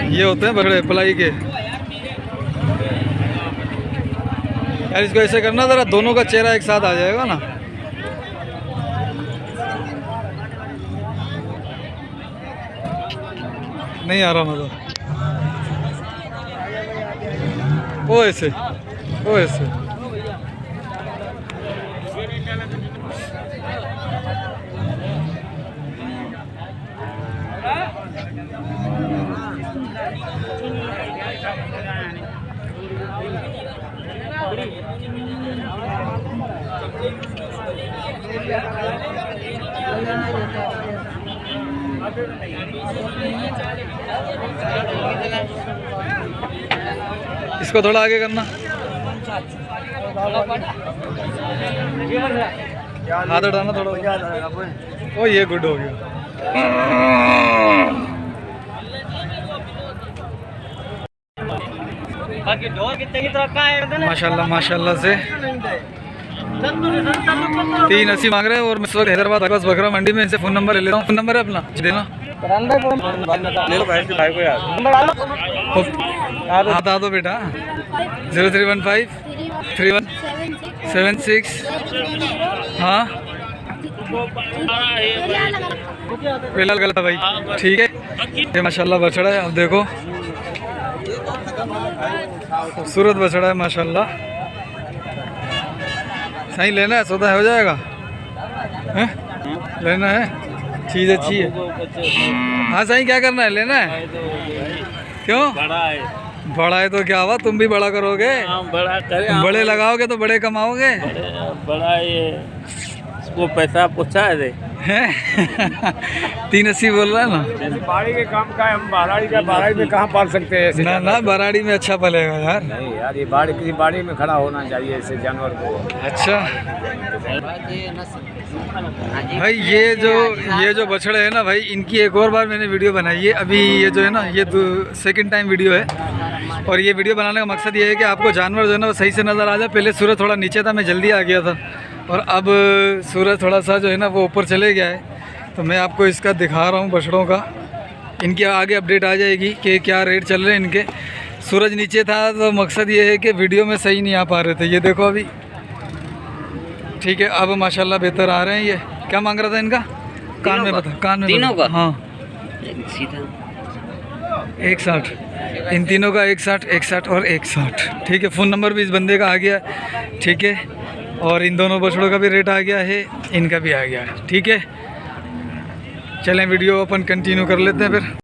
ये होते हैं बड़े पलाई के। यार इसको ऐसे करना ज़रा, दोनों का चेहरा एक साथ आ जाएगा ना। नहीं आ रहा मज़ा। वो ऐसे, वो ऐसे। इसको थोड़ा आगे करना, हाथ उठाना थोड़ा। ओ ये गुड हो गया। माशाल्लाह माशाल्लाह से 380 मांग रहे हैं। और मैं इस वक्त हैदराबाद अकबस बकरा मंडी में इनसे फ़ोन नंबर ले लेता हूँ। फ़ोन नंबर है अपना देना। बता दो बेटा। 0315 3176। हाँ बिल्कुल गलत है भाई। ठीक है, ये माशाल्लाह बछड़ा है। अब देखो खूबसूरत बछड़ा है माशाल्लाह। सही लेना है, सौदा हो जाएगा। हैं? लेना है, चीज़ अच्छी है। हाँ सही, क्या करना है, लेना है। क्यों बड़ा है तो क्या हुआ, तुम भी बड़ा करोगे। बड़ा करें, बड़े लगाओगे तो बड़े कमाओगे। बड़ा ये इसको पैसा पूछा है 380 बोल रहा है ना। बाड़ी के काम का है, हम बाराड़ी में कहाँ पाल सकते हैं ऐसे ना ना, बराड़ी में अच्छा पलेगा यार। नहीं यार, ये बाड़ी किसी बाड़ी में खड़ा होना चाहिए ऐसे जानवर को। अच्छा भाई, ये जो बछड़े हैं ना भाई, इनकी एक और बार मैंने वीडियो बनाई है। अभी ये जो है ना, ये सेकंड टाइम वीडियो है। और ये वीडियो बनाने का मकसद ये है कि आपको जानवर जो है ना वो सही से नज़र आ जाए। पहले सूरज थोड़ा नीचे था, मैं जल्दी आ गया था, और अब सूरज थोड़ा सा जो है ना वो ऊपर चले गया है। तो मैं आपको इसका दिखा रहा हूँ बछड़ों का। इनके आगे अपडेट आ जाएगी कि क्या रेट चल रहे हैं इनके। सूरज नीचे था तो मकसद ये है कि वीडियो में सही नहीं आ पा रहे थे। ये देखो अभी ठीक है, अब माशाल्लाह बेहतर आ रहे हैं। ये क्या मांग रहा था इनका? कान में बता, कान में तीनों का? हाँ 160। इन तीनों का 160, 160 और 160। ठीक है, फ़ोन नंबर भी इस बंदे का आ गया। ठीक है, और इन दोनों बछड़ों का भी रेट आ गया है, इनका भी आ गया है। ठीक है, चलें वीडियो अपन कंटिन्यू कर लेते हैं फिर।